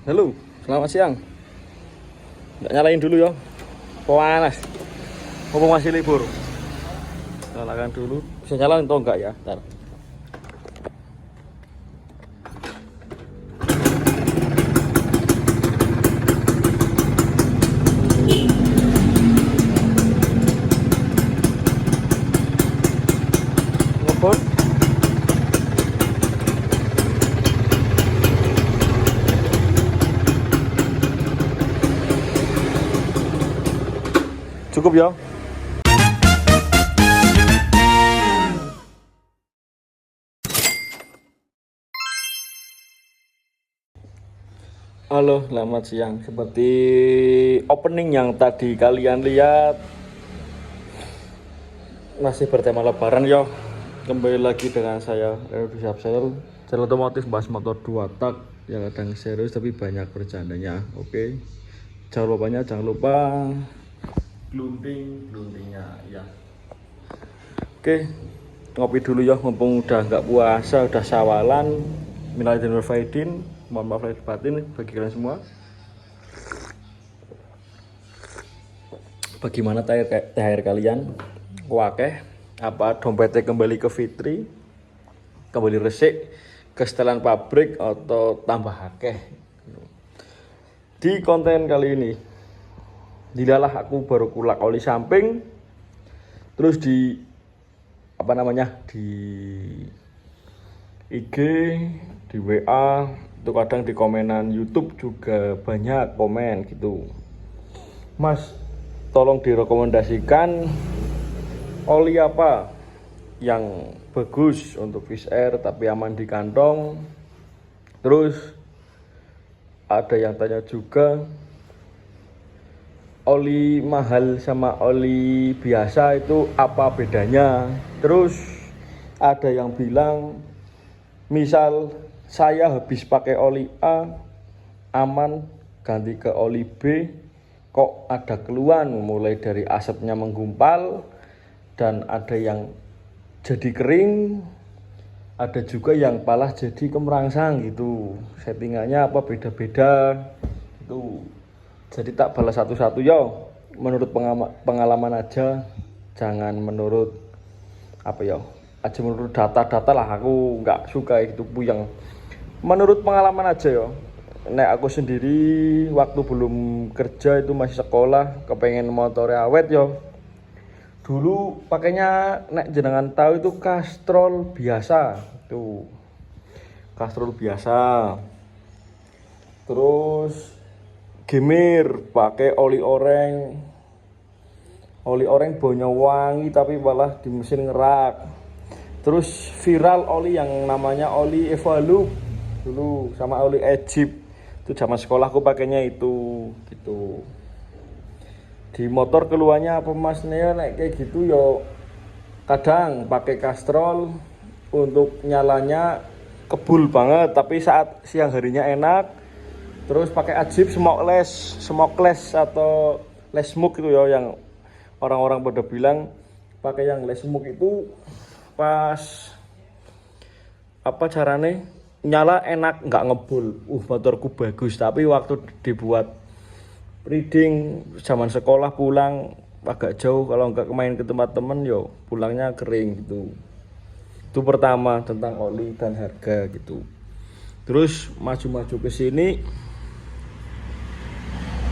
Halo, selamat siang. Nggak nyalain dulu ya. Panas. Ngomong masih libur. Nyalakan dulu. Bisa nyalain atau enggak ya? Ntar. Ngebut. Cukup ya. Halo, selamat siang. Seperti opening yang tadi kalian lihat, masih bertema lebaran ya. Kembali lagi dengan saya, Rudi Sapsel, channel otomotif bahas motor 2 tak. Ya kadang serius tapi banyak bercandanya. Oke. Jangan lupa glundingnya ya. Oke. Ngopi dulu ya, mumpung udah nggak puasa, udah sawalan. Minal aidin wal faizin. Mohon maaf lahir batin bagi kalian semua. Bagaimana THR kalian? Wakeh apa dompetnya kembali ke Fitri, kembali resik ke setelan pabrik atau tambah akeh? Di konten kali ini dilalah aku baru kulak oli samping, terus di di IG, di WA, itu kadang di komenan YouTube juga banyak komen gitu. Mas, tolong direkomendasikan oli apa yang bagus untuk Fish Air tapi aman di kantong. Terus ada yang tanya juga, oli mahal sama oli biasa itu apa bedanya? Terus ada yang bilang, misal saya habis pakai oli A aman, ganti ke oli B kok ada keluhan, mulai dari asapnya menggumpal dan ada yang jadi kering, ada juga yang malah jadi kemerangsang gitu. Settingannya apa beda-beda itu. Jadi tak balas satu-satu ya, menurut pengalaman aja, jangan menurut menurut data-data lah. Aku nggak suka itu puyeng. Menurut pengalaman aja ya. Nek aku sendiri waktu belum kerja itu masih sekolah, kepengen motor awet yo. Dulu pakainya nek jenengan tahu itu Castrol biasa. Tuh. Castrol biasa. Terus Gemir pakai oli oreng. Oli oreng baunya wangi tapi malah di mesin ngerak. Terus viral oli yang namanya oli Evalup dulu sama oli Egypt. Itu zaman sekolahku pakainya itu gitu. Di motor keluarnya apa mas Neo naik kayak gitu yo. Kadang pakai Castrol untuk nyalanya kebul banget, tapi saat siang harinya enak. Terus pakai Egypt smokeless atau less smoke itu yo, yang orang-orang pada bilang pakai yang less smoke itu pas carane nyala enak, nggak ngebul. Motorku bagus, tapi waktu dibuat reading zaman sekolah pulang agak jauh, kalau nggak main ke tempat temen yo pulangnya kering gitu. Itu pertama tentang oli dan harga gitu. Terus maju-maju ke sini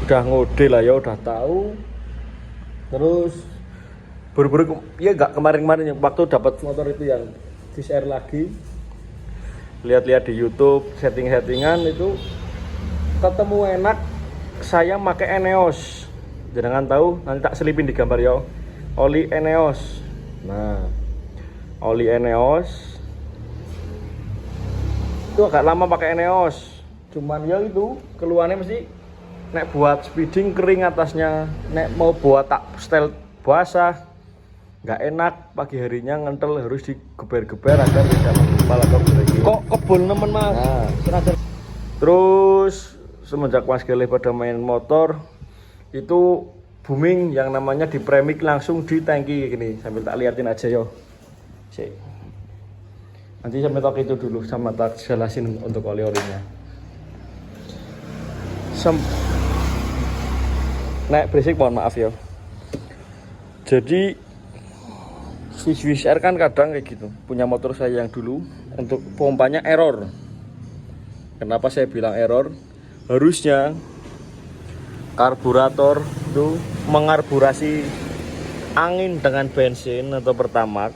udah ngode lah ya, udah tahu. Terus baru-baru ya nggak kemarin-kemarin waktu dapat motor itu yang Fish Air lagi, lihat-lihat di YouTube settingan itu ketemu enak. Saya pakai Eneos, jangan tahu, nanti tak selipin di gambar ya, oli Eneos. Nah, oli Eneos itu agak lama pakai Eneos, cuman ya itu keluarnya mesti nek buat speeding kering atasnya, nek mau buat tak style basah nggak enak, pagi harinya ngentel harus digeber-geber agar tidak menggumpal atau berlagi. Kok kebul nemen mas? Nah. Terus semenjak mas Gele pada main motor itu booming yang namanya di premix langsung di tangki gini, sambil tak liatin aja yo. Nanti sampai tak itu dulu sama tak jelasin untuk oli-olinya. Nek berisik mohon maaf ya. Jadi Swiss Air kan kadang kayak gitu. Punya motor saya yang dulu untuk pompanya error. Kenapa saya bilang error? Harusnya karburator itu mengarburasi angin dengan bensin atau pertamax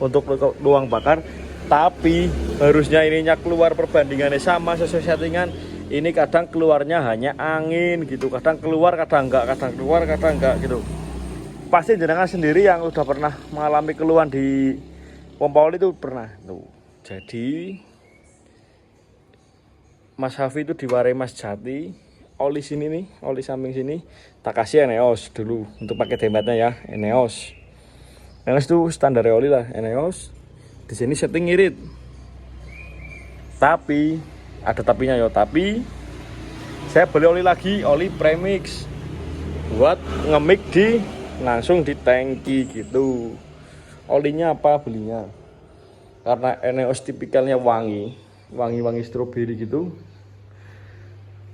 untuk luang bakar, tapi harusnya ininya keluar perbandingannya sama sesuai settingan. Ini kadang keluarnya hanya angin gitu, kadang keluar kadang enggak, kadang keluar kadang enggak gitu. Pasti jenengan sendiri yang udah pernah mengalami keluhan di pompa oli itu pernah tuh. Jadi Mas Hafi itu diwarai Mas Jati, oli sini nih, oli samping sini tak kasih Eneos dulu untuk pakai hematnya ya, Eneos. Eneos itu standar oli lah, Eneos. Di sini setting irit. Tapi ada tapinya ya, tapi saya beli oli lagi, oli premix buat ngemik di langsung di tangki gitu. Olinya apa belinya? Karena Eneos tipikalnya wangi stroberi gitu.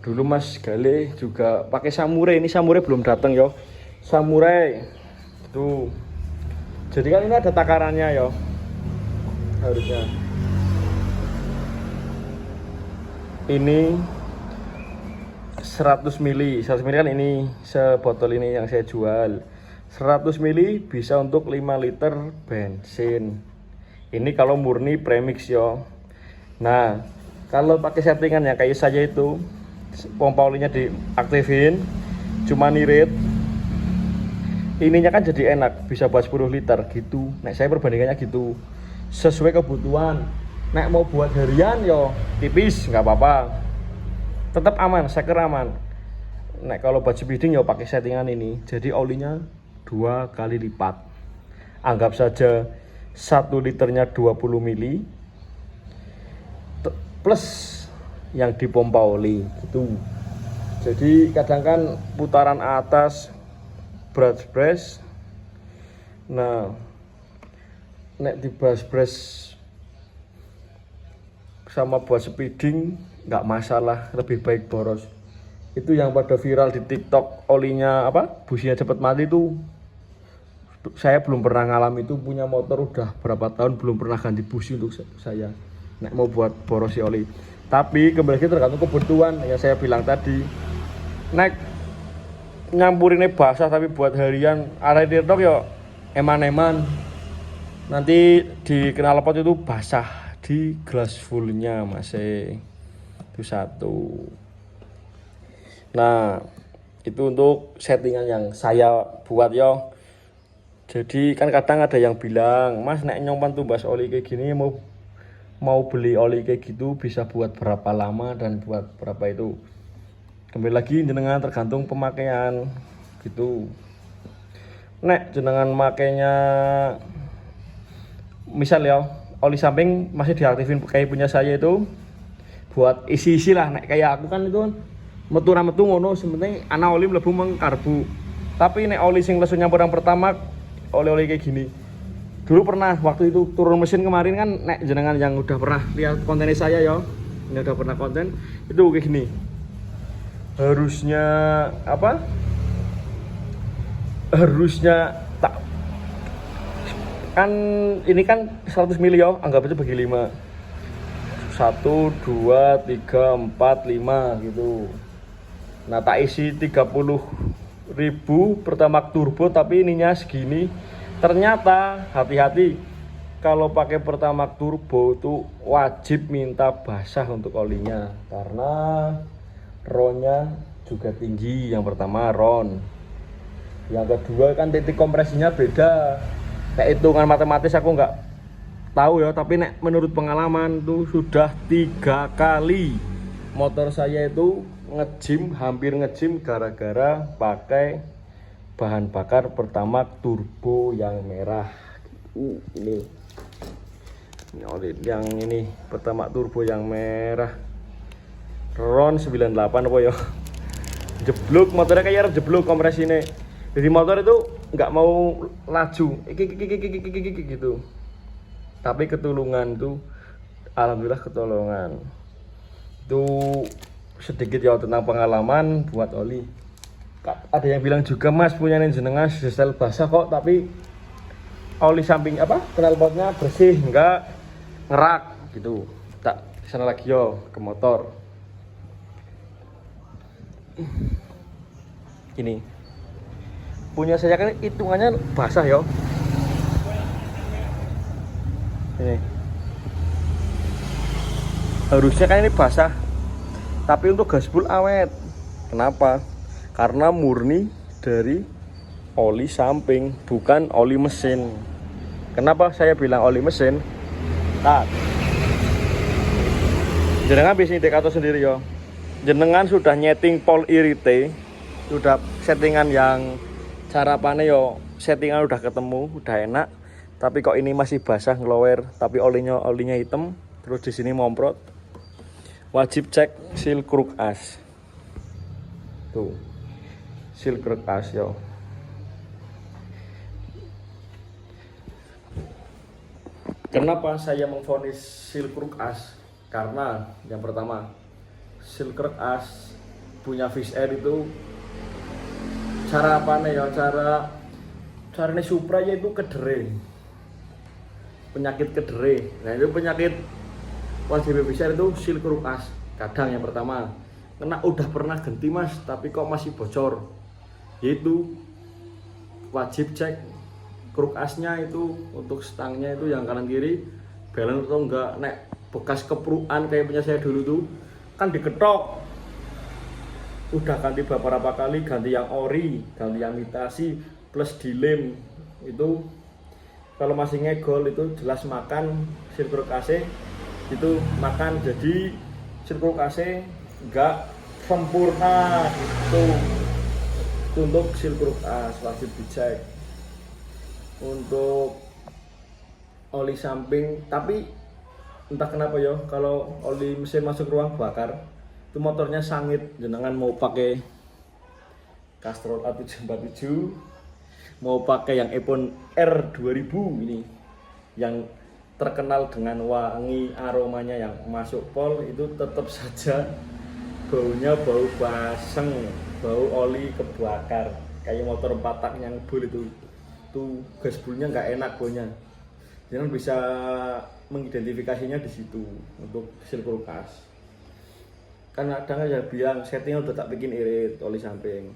Dulu Mas Gale juga pakai Samurai, ini Samurai belum datang yo. Samurai itu. Jadi kan ini ada takarannya yo. Harusnya. Ini 100 mili. 100 mili kan ini sebotol ini yang saya jual. 100 mili bisa untuk 5 liter bensin. Ini kalau murni premix yo. Nah, kalau pakai settingan yang kayak saya itu, pompa olinya diaktifin, cuma nirit. Ininya kan jadi enak, bisa buat 10 liter gitu. Nek saya perbandingannya gitu. Sesuai kebutuhan. Nek mau buat harian yo tipis nggak apa-apa. Tetap aman, seker aman. Nek kalau buat speeding yo pakai settingan ini. Jadi olinya 2 kali lipat. Anggap saja 1 liternya 20 mili plus yang dipompa oli gitu. Jadi kadang kan putaran atas brush brush. Nah, nek di brush brush sama buat speeding nggak masalah, lebih baik boros. Itu yang pada viral di TikTok, olinya apa businya cepet mati itu. Saya belum pernah ngalami itu, punya motor udah berapa tahun belum pernah ganti busi untuk saya. Nek mau buat boros si oli. Tapi kembali lagi tergantung kebutuhan yang saya bilang tadi. Nek nyampurinnya basah tapi buat harian arah TikTok yo eman-eman. Nanti di knalpot itu basah di gelas fullnya masih itu satu. Nah, itu untuk settingan yang saya buat yo. Jadi kan kadang ada yang bilang, Mas nek nyompan tumbas oli kayak gini mau beli oli kayak gitu bisa buat berapa lama dan buat berapa itu. Kembali lagi jenengan tergantung pemakaian gitu. Nek jenengan makainya misal ya oli samping masih diaktifin kayak punya saya itu buat isi-isi lah. Nek kayak aku kan itu metu ngono sebenarnya ana oli mlebu mengkarbu. Tapi nek oli sing lesu nyampur yang pertama oli-oli kayak gini. Dulu pernah waktu itu turun mesin kemarin kan, nek jenengan yang udah pernah lihat kontennya saya ya, ini udah pernah konten itu kayak gini. Harusnya apa? Harusnya tak kan ini kan 100 mili ya, anggap aja bagi 5. 1 2 3 4 5 gitu. Nah, tak isi 30.000 pertamax turbo tapi ininya segini. Ternyata hati-hati kalau pakai pertamax turbo itu wajib minta basah untuk olinya karena ronnya juga tinggi. Yang pertama ron, yang kedua kan titik kompresinya beda. Kayak hitungan matematis aku nggak tahu ya, tapi nek menurut pengalaman tuh sudah 3 kali motor saya itu hampir ngejim gara-gara pakai bahan bakar pertamax turbo yang merah. Ini oli yang ini pertamax turbo yang merah RON 98 apa ya, jeblok motornya kayak jeblok kompresinya. Jadi motor itu nggak mau laju gitu, tapi ketulungan tuh alhamdulillah ketolongan. Itu sedikit ya tentang pengalaman buat oli. Ada yang bilang juga mas punya jenengan diesel basah kok tapi oli samping apa knalpotnya bersih enggak ngerak gitu. Tak sana lagi yo ke motor. Ini punya saya kan hitungannya basah yo. Ini harusnya kan ini basah tapi untuk gaspol awet. Kenapa? Karena murni dari oli samping bukan oli mesin. Kenapa saya bilang oli mesin? Nah, jenengan bisa indikator sendiri yo. Jenengan sudah nyeting pol irite, sudah settingan yang cara pane yo settingan udah ketemu, udah enak. Tapi kok ini masih basah ngelower, tapi olinya hitam, terus di sini momprot. Wajib cek seal kruk as. Tuh. Seal kruk as yo. Kenapa saya memvonis seal kruk as? Karena yang pertama, seal kruk as punya fish air itu cara apa nih ya? Caranya Supra yaitu kedere. Penyakit kedere. Nah itu penyakit wajib besar itu seal kruk as. Kadang yang pertama kena udah pernah ganti mas tapi kok masih bocor, yaitu wajib cek kruk asnya itu untuk stangnya itu yang kanan kiri balance atau enggak. Nek bekas kepruan kayak punya saya dulu tuh kan diketok, udah ganti beberapa kali, ganti yang ori, ganti yang imitasi plus dilem itu. Kalau masih ngegol itu jelas makan seal kruk AC itu makan, jadi seal kruk AC enggak sempurna itu untuk seal kruk as wajib dicek. Untuk oli samping tapi entah kenapa ya kalau oli mesin masuk ruang bakar itu motornya sangit. Jenengan mau pakai Castrol A747, mau pakai yang Epon R2000 ini yang terkenal dengan wangi aromanya yang masuk pol, itu tetap saja baunya bau baseng, bau oli kebakar kayak motor 4 tak yang bul itu gaspolnya nggak enak baunya. Jangan bisa mengidentifikasinya di situ untuk seal kruk as. Karena kadang aja bilang settingnya udah tak bikin irit oli samping,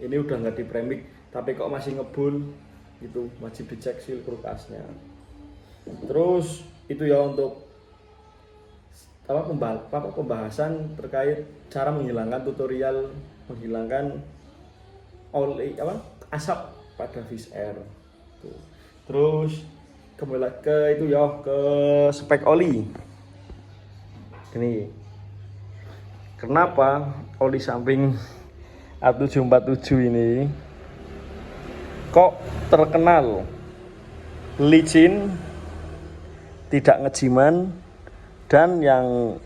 ini udah nggak di premix tapi kok masih ngebul, itu wajib dicek seal kruk asnya. Terus itu ya untuk pembahasan terkait cara menghilangkan tutorial menghilangkan oli asap pada fish air. Tuh. Terus kembali ke itu ya, ke spek oli. Ini kenapa oli samping A747 ini kok terkenal licin, tidak ngejiman, dan yang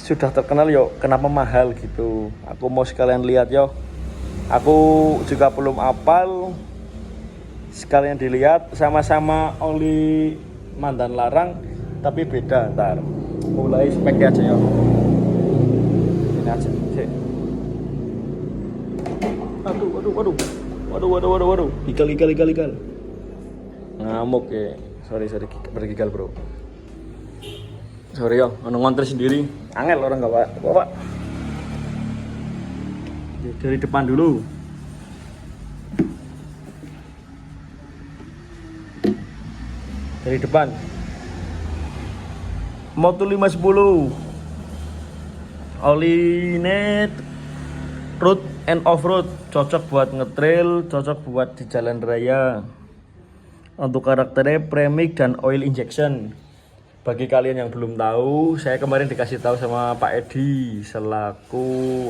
sudah terkenal yo kenapa mahal gitu. Aku mau sekalian lihat yo. Aku juga belum apal, sekalian dilihat. Sama-sama oli mandan larang tapi beda. Ntar mulai speknya aja yo. Ini aja. Waduh. Igal. Ngamuk ya. Sorry bergigal bro. Sorry yo, ngontri sendiri. Angel orang enggak Pak. Dari depan dulu. Dari depan. Moto 510. Oli net road and off road, cocok buat ngetrail, cocok buat di jalan raya. Untuk karakternya premix dan oil injection. Bagi kalian yang belum tahu, saya kemarin dikasih tahu sama Pak Edi selaku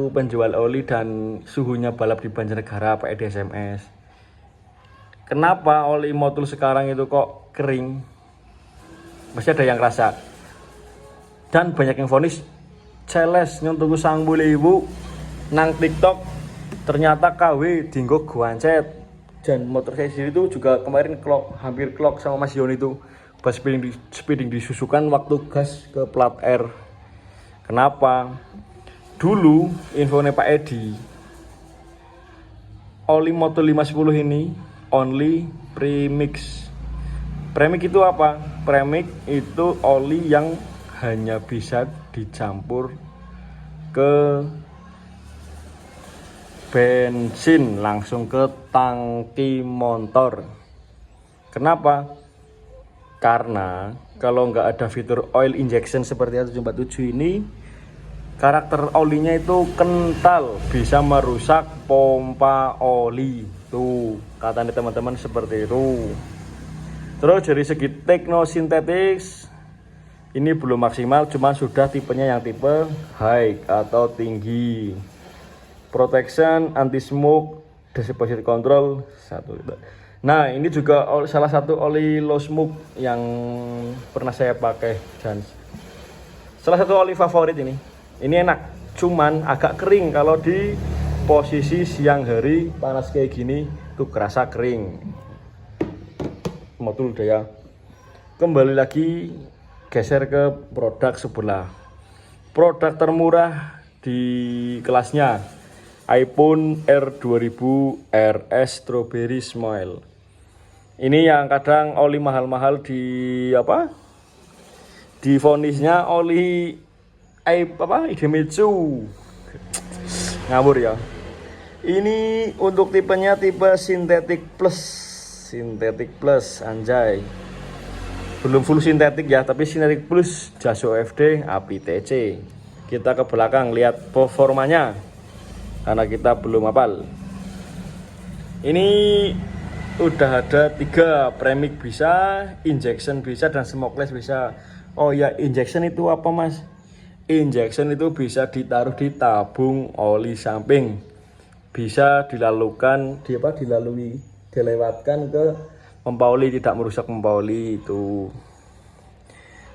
penjual oli dan suhunya balap di Banjarnegara, Pak Edi SMS. Kenapa oli motul sekarang itu kok kering? Masih ada yang rasa. Dan banyak yang vonis celes nyontuku 90.000 nang TikTok, ternyata KW dinggo guancet. Dan motor saya sendiri itu juga kemarin hampir clock sama Mas Yon itu buat speeding disusukan waktu gas ke plat R. Kenapa? Dulu infonya Pak Edi, oli Moto 510 ini only premix. Premix itu apa? Premix itu oli yang hanya bisa dicampur ke bensin langsung ke tangki motor. Kenapa? Karena kalau nggak ada fitur oil injection seperti A747 ini, karakter olinya itu kental, bisa merusak pompa oli. Tuh, katanya teman-teman seperti itu. Terus dari segi teknosintetis, ini belum maksimal, cuma sudah tipenya yang tipe high atau tinggi. Protection, anti smoke, deposit control 1 liter. Nah, ini juga salah satu oli low smoke yang pernah saya pakai, dan salah satu oli favorit ini. Ini enak, cuman agak kering kalau di posisi siang hari panas kayak gini tuh kerasa kering. Motul deh ya. Kembali lagi geser ke produk sebelah. Produk termurah di kelasnya iPhone R2000 RS Strawberry Smile. Ini yang kadang oli mahal-mahal di apa? Di vonisnya oli Idemitsu. Ngawur ya. Ini untuk tipenya tipe Synthetic Plus anjay. Belum full sintetik ya, tapi Synthetic Plus Jaso FD API TC. Kita ke belakang lihat performanya, karena kita belum hafal. Ini udah ada 3, premix bisa, injection bisa, dan smokeless bisa. Oh ya, injection itu apa mas? Injection itu bisa ditaruh di tabung oli samping, bisa dilewatkan ke pompa oli, tidak merusak pompa oli itu.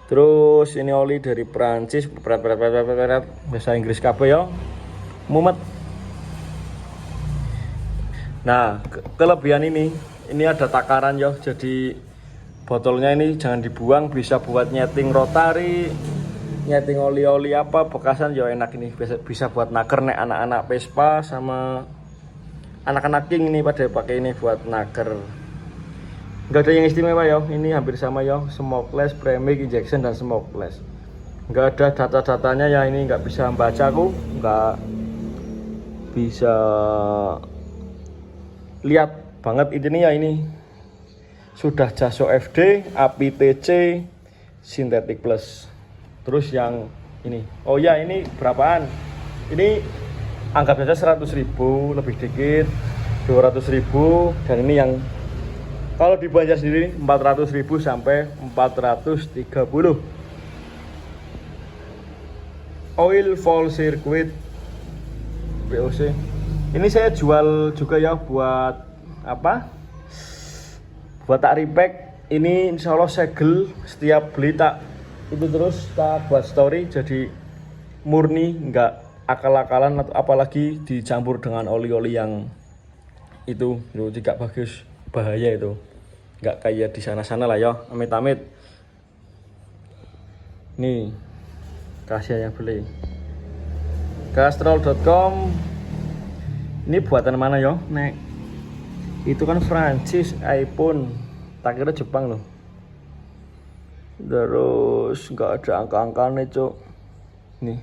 Terus ini oli dari Prancis, bahasa Inggris kabeh ya, mumet. Nah, kelebihan ini ada takaran ya, jadi botolnya ini jangan dibuang, bisa buat nyeting rotari, nyeting oli-oli apa bekasan ya enak ini, bisa buat naker nek anak-anak Vespa sama anak-anak King ini pada pakai ini buat naker. Enggak ada yang istimewa ya, ini hampir sama ya, smokeless, premix, injection dan smokeless. Enggak ada data-datanya ya, ini nggak bisa baca aku, nggak bisa lihat banget ini ya. Ini sudah Jaso FD, API TC, Synthetic Plus. Terus yang ini, oh ya ini berapaan? Ini anggap saja 100.000 lebih dikit, 200.000, dan ini yang kalau di Banjar sendiri 400.000 sampai 430. Oil full circuit VOC. Ini saya jual juga ya buat apa? Buat tak repack. Ini insya Allah segel, setiap beli tak itu terus tak buat story, jadi murni, nggak akal-akalan atau apalagi dicampur dengan oli-oli yang itu tidak bagus, bahaya itu. Nggak kayak di sana-sana lah ya, amit-amit. Nih kasih yang beli Castrol.com. Ini buatan mana ya nek? Itu kan Prancis, iPhone, tak kira Jepang loh. Terus nggak ada angka-angkanya cok. Nih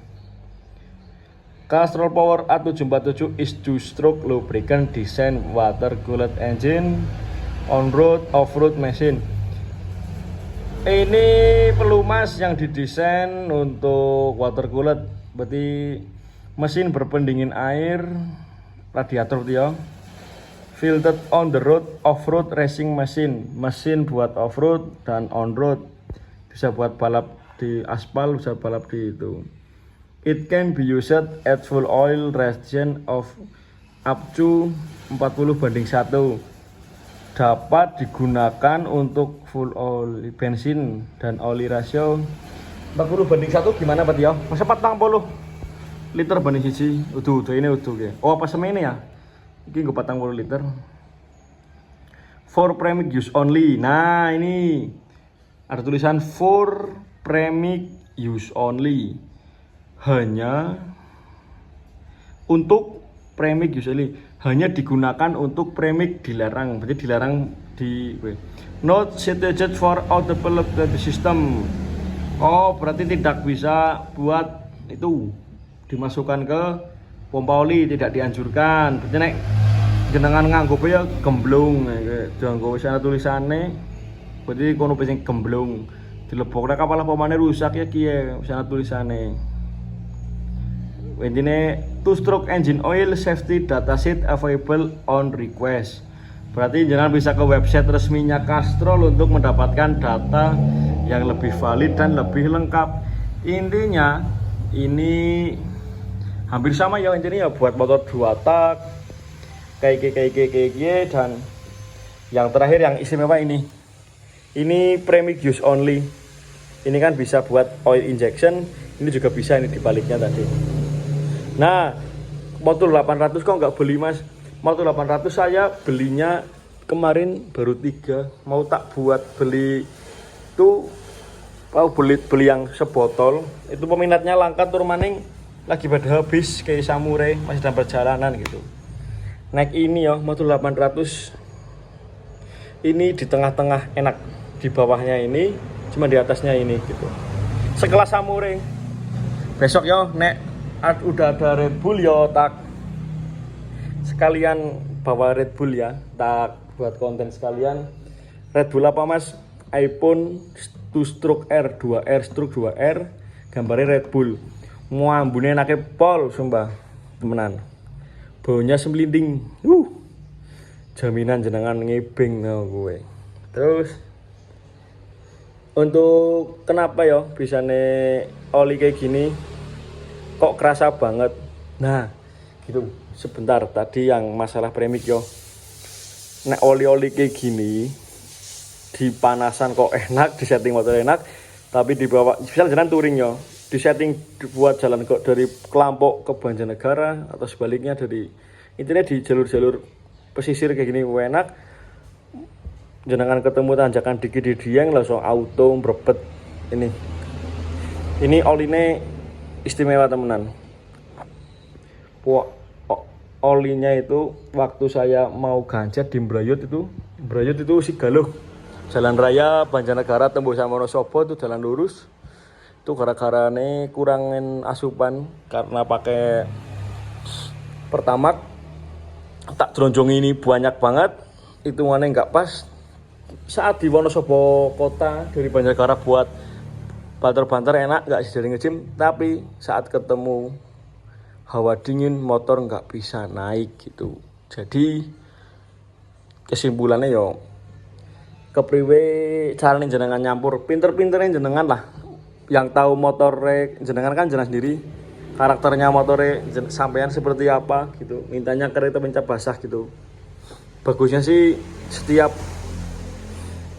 Castrol Power A747 is two-stroke lubricant design water cooled engine on-road off-road mesin. Ini pelumas yang didesain untuk water cooled, berarti mesin berpendingin air, radiator dia. Filtered on the road off-road racing machine, mesin buat off-road dan on-road, bisa buat balap di aspal, bisa balap di itu. It can be used at full oil ration of up to 40:1. Dapat digunakan untuk full oli bensin dan oli rasio 40:1 gimana Pak ya? Masa 40 liter banding siji. Udah ini udah ya. Oh apa semene ya? Iki gue 40 liter. For premix use only. Nah, ini ada tulisan for premix use only, hanya untuk premix use only, hanya digunakan untuk premix, dilarang, berarti dilarang di not suited for autopilot system. Oh, berarti tidak bisa buat itu dimasukkan ke pompa oli, tidak dianjurkan. Berarti nek jenengan nganggo ya gemblung, jangan sana tulisannya. Berarti kono pesing gemblung, dileboknya kapal pomane rusak ya kiye sana tulisannya. Intinya two stroke engine oil safety dataset available on request. Berarti jangan bisa ke website resminya Castrol untuk mendapatkan data yang lebih valid dan lebih lengkap. Intinya ini hampir sama ya, intinya ya buat motor 2 tak kayak dan yang terakhir yang istimewa ini premix use only. Ini kan bisa buat oil injection, ini juga bisa, ini dibaliknya tadi. Nah, motor 800 kok nggak beli mas? Motor 800 saya belinya kemarin baru 3, mau tak buat beli itu, mau beli yang sebotol itu, peminatnya langka tur maning lagi pada habis kayak samurai, masih dalam perjalanan gitu. Naik ini ya motor 800 ini di tengah-tengah enak, di bawahnya ini cuma di atasnya ini gitu, sekelas samurai. Besok ya nek udah ada Red Bull ya tak sekalian bawa Red Bull ya, tak buat konten sekalian. Red Bull apa mas? iPhone 2 stroke R, 2R stroke 2R, gambarnya Red Bull. Mau ambune enake pol sumpah temenan, baunya semlinding, jaminan jenengan ngebeng no gue. Terus untuk kenapa ya bisa oli kayak gini kok kerasa banget, nah gitu. Sebentar tadi yang masalah premix yo, nek oli kayak gini di panasan kok enak, di setting motor enak, tapi di bawah misal jalan touring yo, di setting dibuat jalan kok dari Kelampok ke Banjarnegara atau sebaliknya, dari intinya di jalur-jalur pesisir kayak gini enak. Jenengan ketemu tanjakan dikit di Dieng langsung auto berbet. Ini olinya istimewa temenan. Olinya itu waktu saya mau ganjet di Mbrayut itu Sigaluh, jalan raya Banjarnegara tembus sama Wonosobo itu jalan lurus. Itu gara-gara kurangin asupan karena pakai Pertamax, tak dronjong ini banyak banget, hitungannya nggak pas. Saat di Wonosobo kota dari Banjarnegara buat banter-banter enak, nggak sih dari ngejim, tapi saat ketemu hawa dingin motor nggak bisa naik gitu. Jadi kesimpulannya yo kepriwe carane jenengan nyampur, pinter-pinternya jenengan lah, yang tahu motor jenengan kan jenengan sendiri, karakternya motornya sampean seperti apa gitu, mintanya kereta pencap basah gitu. Bagusnya sih setiap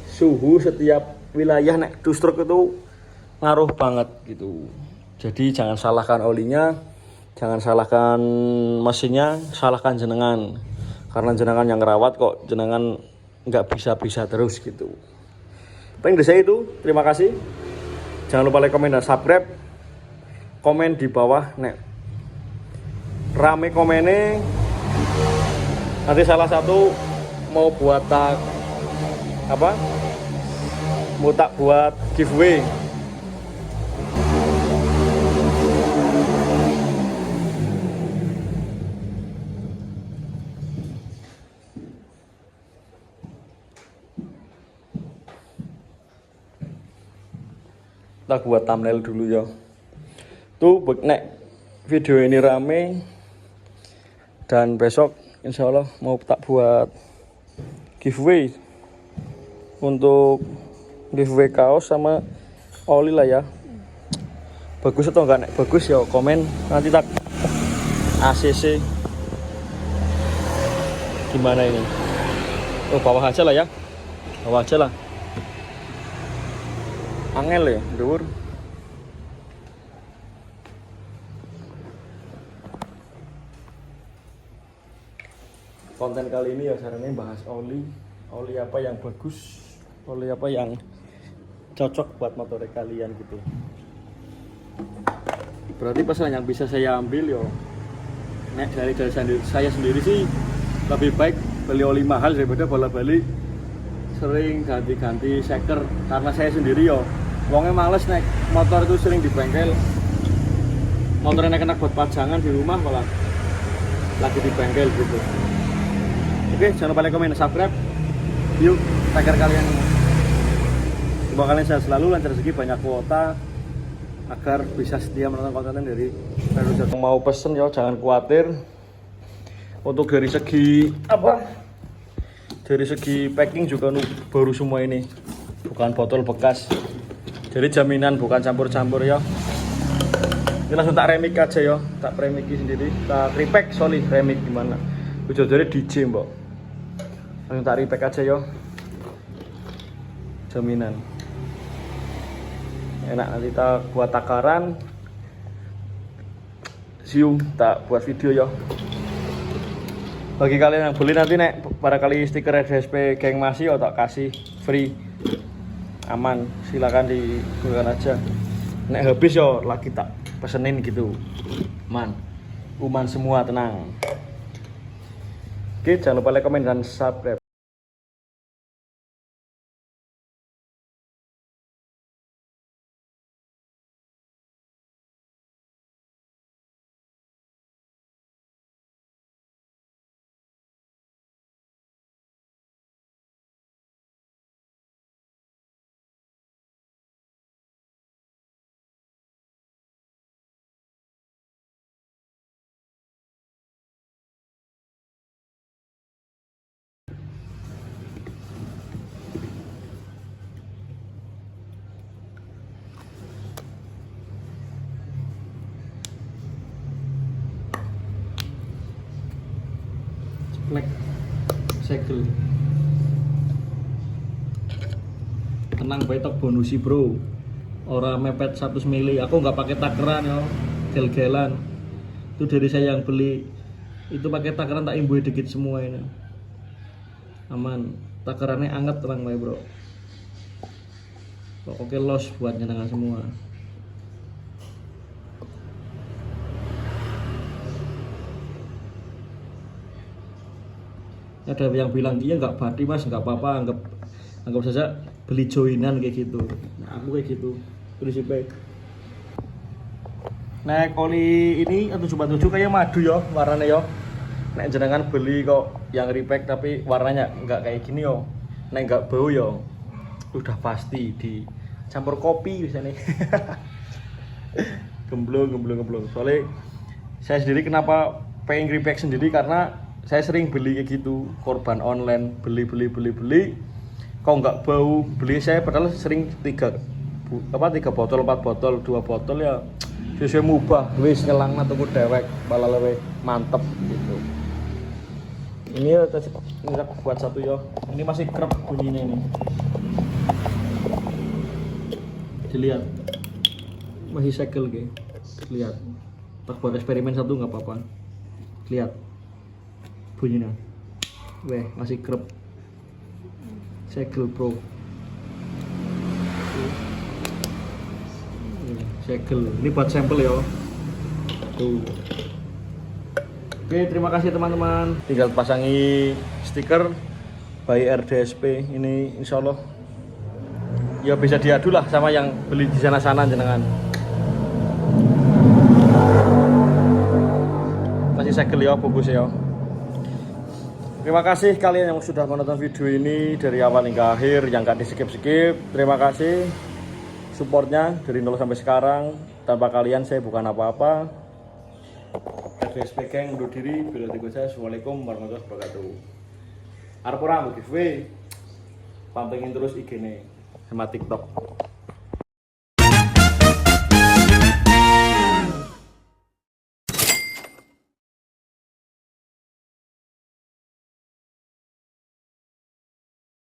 suhu, setiap wilayah nek two stroke itu ngaruh banget gitu. Jadi jangan salahkan olinya, jangan salahkan mesinnya, salahkan jenengan. Karena jenengan yang ngerawat kok, jenengan nggak bisa terus gitu. Paling dari saya itu, terima kasih. Jangan lupa like, komen, dan subscribe. Komen di bawah nek rame komennya, nanti salah satu mau buat mau tak buat giveaway. Tak buat thumbnail dulu ya. Tuh nek video ini rame dan besok insya Allah mau tak buat giveaway untuk giveaway kaos sama oli lah ya. Bagus atau enggak, nek bagus ya komen, nanti tak ACC gimana ini. Oh bawah aja lah ya, bawah aja lah, angel ya dur. Konten kali ini ya sarannya bahas oli apa yang bagus, oli apa yang cocok buat motor kalian gitu. Berarti pesan yang bisa saya ambil yo, nek dari saya sendiri sih lebih baik beli oli mahal daripada bola-balik sering ganti-ganti seker, karena saya sendiri yo wongnya males naik motor itu sering di bengkel, motornya enak buat pajangan di rumah malah lagi di bengkel gitu. Oke, jangan lupa like, komen, subscribe. Yuk, tagar kalian. Semoga kalian sehat selalu, lancar rezeki, banyak kuota, agar bisa setia menonton konten dari Reducer. Mau pesen ya jangan khawatir. Untuk dari segi apa? Dari segi packing juga baru semua ini, bukan botol bekas. Jadi jaminan bukan campur-campur ya. Ini langsung tak remik aja ya, tak premiki sendiri, tak repack, sorry remik gimana? Udah dari DJ mbok. Langsung tak repack aja ya. Jaminan. Enak, nanti kita buat takaran. Siung tak buat video ya. Bagi kalian yang beli nanti nek para kali stiker RDSP geng masih tak kasih free. Aman, silakan digunakan aja. Nek habis yo lagi tak pesenin gitu. Uman semua tenang. Oke, jangan lupa like, komen, dan subscribe. Nek segel tenang bae tok bonusi bro, ora mepet 100 mili. Aku nggak pakai takeran yo, gel-gelan itu dari saya yang beli itu pakai takeran, tak imbui dikit semua ini aman. Takarannya anget, tenang bae bro, pokoknya los buat nyenangan semua. Ada yang bilang iya nggak bati mas, nggak apa-apa, anggap saja beli joinan kayak gitu. Nah, aku kayak gitu prinsipnya. Nek oli ini 747 kayak madu yo warnanya yo. Nek jenengan beli kok yang repack tapi warnanya nggak kayak gini yo, nek nggak bau yo udah pasti dicampur kopi biasanya. gemblong. Soalnya saya sendiri kenapa pengen repack sendiri, karena saya sering beli kayak gitu, korban online, beli kok nggak bau. Beli saya padahal sering 3 botol, 4 botol, 2 botol ya sesuai mubah wis nyelang tuku dewek malah lebih mantep gitu. Ini ya ini buat satu ya, ini masih krep bunyinya ini, dilihat masih segel gitu, lihat tak buat eksperimen satu nggak apa-apa, lihat bunyinya, masih krep, segel pro, segel. Ini buat sampel ya. Tuh. Oke, terima kasih teman-teman. Tinggal pasangi stiker by RDSP ini, insya Allah ya bisa diadu lah sama yang beli di sana-sana jenengan. Masih segel ya, bagus ya. Terima kasih kalian yang sudah menonton video ini dari awal hingga akhir, yang gak di skip. Terima kasih supportnya dari 0 sampai sekarang. Tanpa kalian saya bukan apa-apa. RDSP Geng undur diri. Bila tiga saya, assalamualaikum warahmatullahi wabarakatuh. Arep ora giveaway, pantengin terus IG-ne sama TikTok.